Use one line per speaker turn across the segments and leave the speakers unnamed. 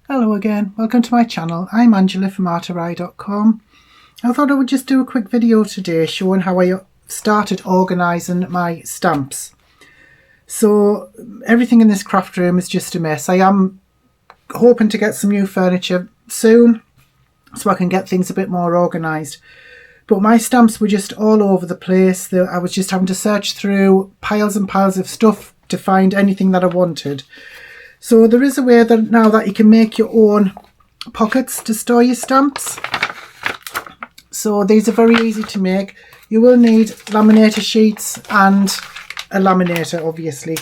Hello again, welcome to my channel. I'm Angela from artorai.com. I thought I would just do a quick video today showing how I started organising my stamps. So everything in this craft room is just a mess. I am hoping to get some new furniture soon so I can get things a bit more organised. But my stamps were just all over the place. I was just having to search through piles and piles of stuff to find anything that I wanted. So there is a way that now that you can make your own pockets to store your stamps. So these are very easy to make. You will need laminator sheets and a laminator, obviously.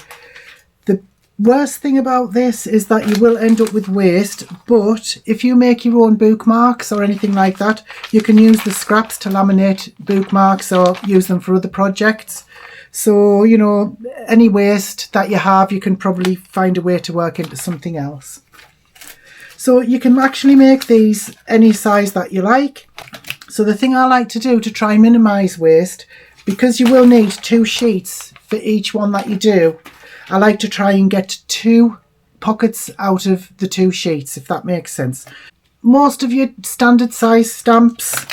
The worst thing about this is that you will end up with waste, but if you make your own bookmarks or anything like that, you can use the scraps to laminate bookmarks or use them for other projects. So, you know, any waste that you have, you can probably find a way to work into something else. So you can actually make these any size that you like. So the thing I like to do to try and minimise waste, because you will need 2 sheets for each one that you do, I like to try and get 2 pockets out of the 2 sheets, if that makes sense. Most of your standard size stamps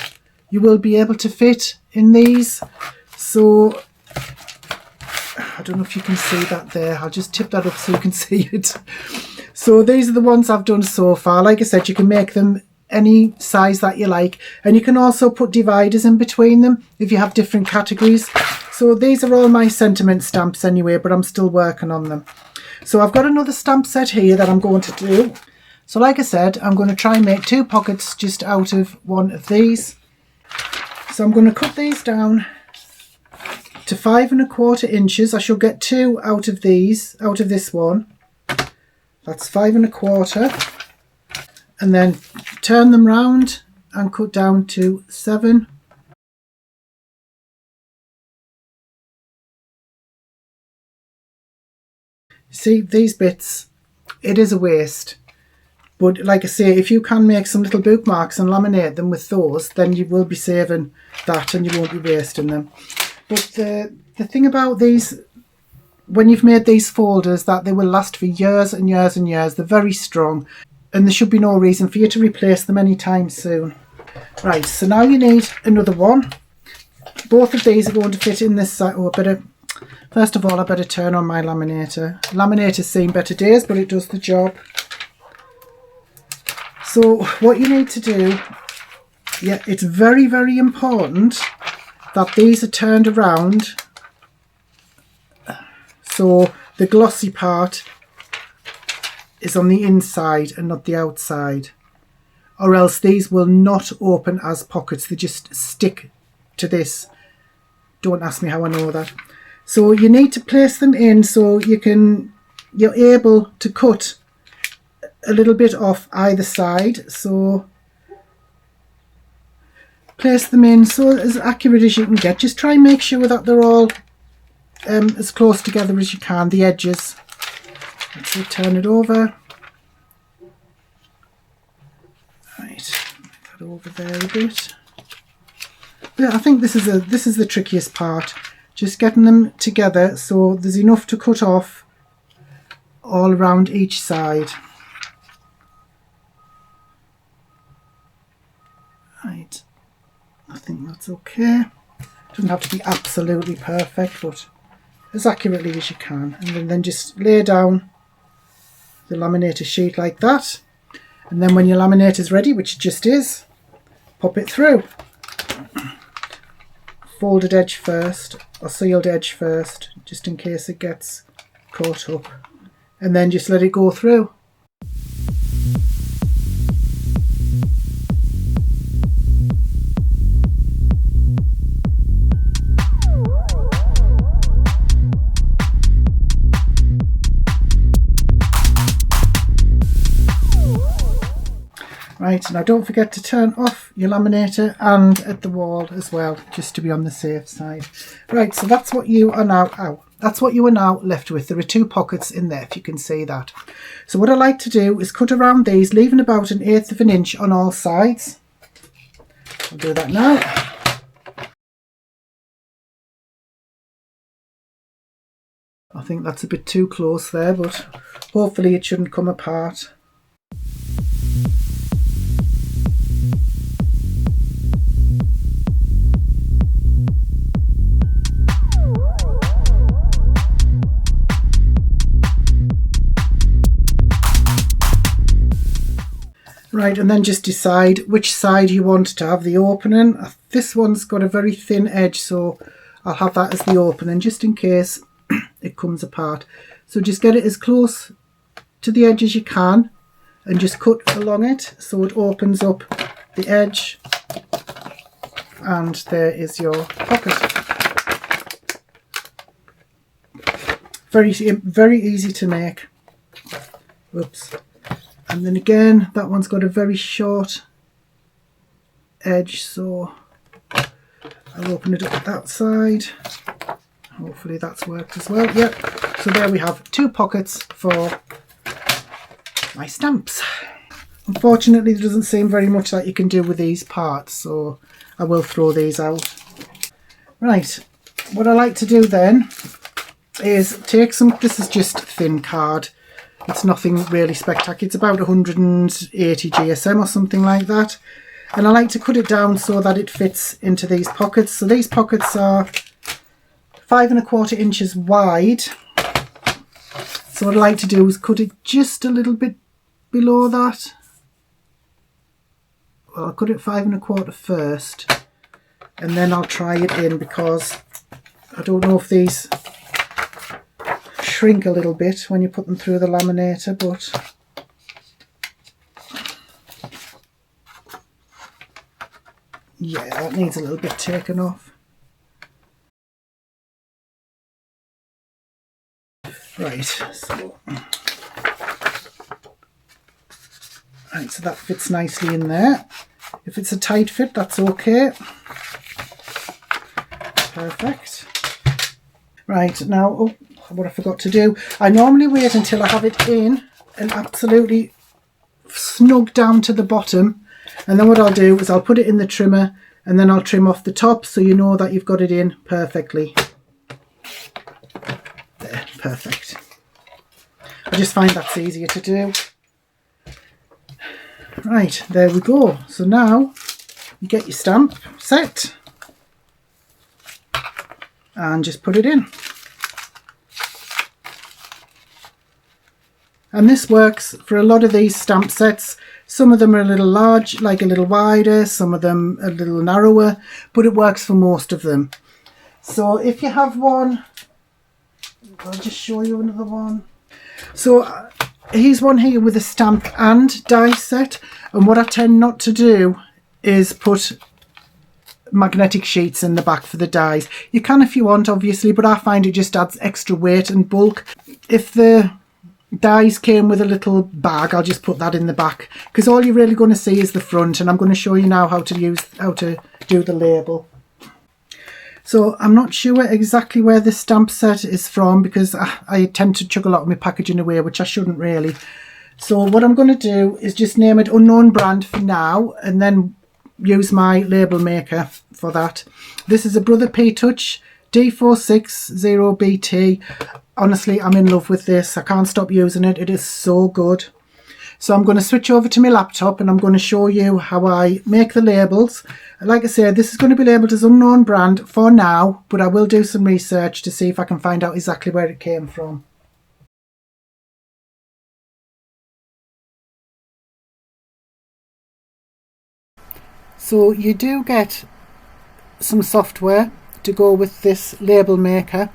you will be able to fit in these. So I don't know if you can see that there. I'll just tip that up so you can see it. So these are the ones I've done so far. Like I said, you can make them any size that you like, and you can also put dividers in between them if you have different categories. So these are all my sentiment stamps anyway, but I'm still working on them. So I've got another stamp set here that I'm going to do. So like I said, I'm going to try and make 2 pockets just out of one of these. So I'm going to cut these down to 5 1/4 inches. I shall get 2 out of these, out of this one. That's 5 1/4. And then turn them round and cut down to 7. See, these bits, it is a waste. But like I say, if you can make some little bookmarks and laminate them with those, then you will be saving that and you won't be wasting them. But the thing about these, when you've made these folders, that they will last for years and years and years. They're very strong, and there should be no reason for you to replace them anytime soon. Right, so now you need another one. Both of these are going to fit in this side. First of all, I better turn on my laminator. Laminator's seen better days, but it does the job. So what you need to do, yeah, it's very, very important that these are turned around so the glossy part is on the inside and not the outside, or else these will not open as pockets. They just stick to this. Don't ask me how I know that. So you need to place them in so you're able to cut a little bit off either side. So place them in so as accurate as you can get. Just try and make sure that they're all as close together as you can, the edges. Let's turn it over. Right, put that over there a bit. Yeah, I think this is the trickiest part. Just getting them together so there's enough to cut off all around each side. Right, I think that's okay. Doesn't have to be absolutely perfect, but as accurately as you can. And then just lay down the laminator sheet like that. And then when your laminator is ready, which it just is, pop it through. Folded edge first, or sealed edge first, just in case it gets caught up. And then just let it go through. Right, now don't forget to turn off your laminator and at the wall as well, just to be on the safe side. Right, so that's what you are now left with. There are 2 pockets in there, if you can see that. So what I like to do is cut around these, leaving about 1/8 of an inch on all sides. I'll do that now. I think that's a bit too close there, but hopefully it shouldn't come apart. Right, and then just decide which side you want to have the opening. This one's got a very thin edge, so I'll have that as the opening just in case it comes apart. So just get it as close to the edge as you can and just cut along it so it opens up the edge, and there is your pocket. Very easy to make. Whoops. And then again, that one's got a very short edge, so I'll open it up that side. Hopefully that's worked as well. Yep. So there we have 2 pockets for my stamps. Unfortunately, there doesn't seem very much that you can do with these parts, so I will throw these out. Right. What I like to do then is take some, this is just thin card. It's nothing really spectacular. It's about 180 GSM or something like that. And I like to cut it down so that it fits into these pockets. So these pockets are 5¼ inches wide. So what I like to do is cut it just a little bit below that. Well, I'll cut it 5¼ first, and then I'll try it in, because I don't know if these shrink a little bit when you put them through the laminator, but yeah, that needs a little bit taken off. Right, so that fits nicely in there. If it's a tight fit, that's okay. Perfect. Right, now, oh, what I forgot to do, I normally wait until I have it in and absolutely snug down to the bottom, and then what I'll do is I'll put it in the trimmer and then I'll trim off the top so you know that you've got it in perfectly. There, perfect. I just find that's easier to do. Right, there we go. So now you get your stamp set and just put it in. And this works for a lot of these stamp sets. Some of them are a little large, like a little wider, some of them a little narrower, but it works for most of them. So if you have one, I'll just show you another one. So here's one here with a stamp and die set, and what I tend not to do is put magnetic sheets in the back for the dies. You can if you want, obviously, but I find it just adds extra weight and bulk. If the dies came with a little bag, I'll just put that in the back, because all you're really going to see is the front, and I'm going to show you now how to do the label. So I'm not sure exactly where this stamp set is from, because I tend to chuck a lot of my packaging away, which I shouldn't really. So what I'm going to do is just name it unknown brand for now, and then use my label maker for that. This is a Brother P Touch D460BT. Honestly, I'm in love with this. I can't stop using it. It is so good. So I'm going to switch over to my laptop and I'm going to show you how I make the labels. Like I said, this is going to be labelled as unknown brand for now, but I will do some research to see if I can find out exactly where it came from. So you do get some software to go with this label maker,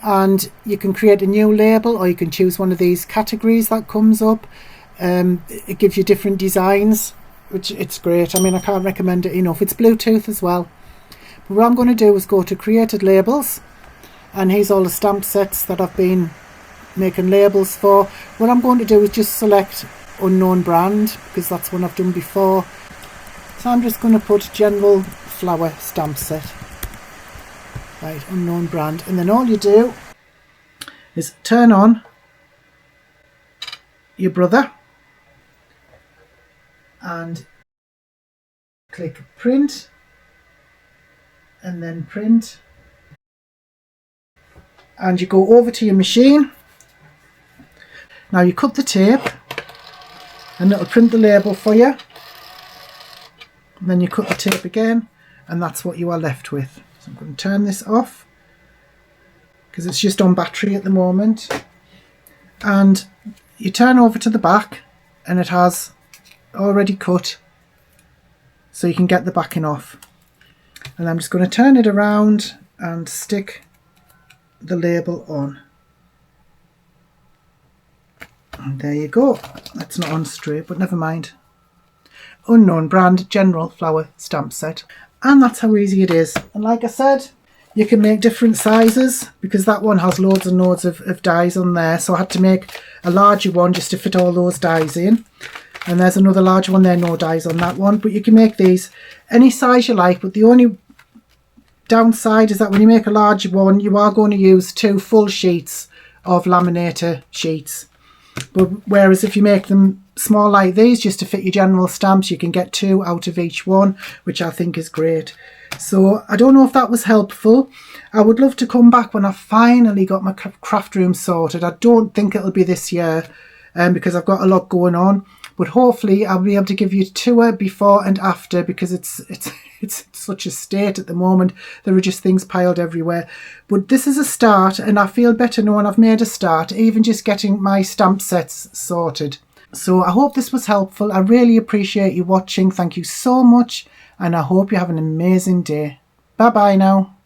and you can create a new label, or you can choose one of these categories that comes up. It gives you different designs, which it's great. I mean, I can't recommend it enough. It's Bluetooth as well. But what I'm going to do is go to created labels, and here's all the stamp sets that I've been making labels for. What I'm going to do is just select unknown brand, because that's one I've done before. So I'm just going to put general flower stamp set. Right, unknown brand, and then all you do is turn on your Brother and click print, and then print, and you go over to your machine. Now you cut the tape and it'll print the label for you, and then you cut the tape again, and that's what you are left with. So I'm going to turn this off because it's just on battery at the moment, and you turn over to the back and it has already cut so you can get the backing off. And I'm just going to turn it around and stick the label on. And there you go. That's not on straight, but never mind. Unknown brand general flower stamp set. And that's how easy it is. And like I said, you can make different sizes because that one has loads and loads of dies on there. So I had to make a larger one just to fit all those dies in. And there's another large one there, no dies on that one. But you can make these any size you like. But the only downside is that when you make a larger one, you are going to use 2 full sheets of laminator sheets. But whereas if you make them small like these, just to fit your general stamps, you can get 2 out of each one, which I think is great. So I don't know if that was helpful. I would love to come back when I finally got my craft room sorted. I don't think it'll be this year because I've got a lot going on. But hopefully I'll be able to give you a tour before and after, because it's such a state at the moment. There are just things piled everywhere. But this is a start, and I feel better knowing I've made a start, even just getting my stamp sets sorted. So I hope this was helpful. I really appreciate you watching. Thank you so much, and I hope you have an amazing day. Bye bye now.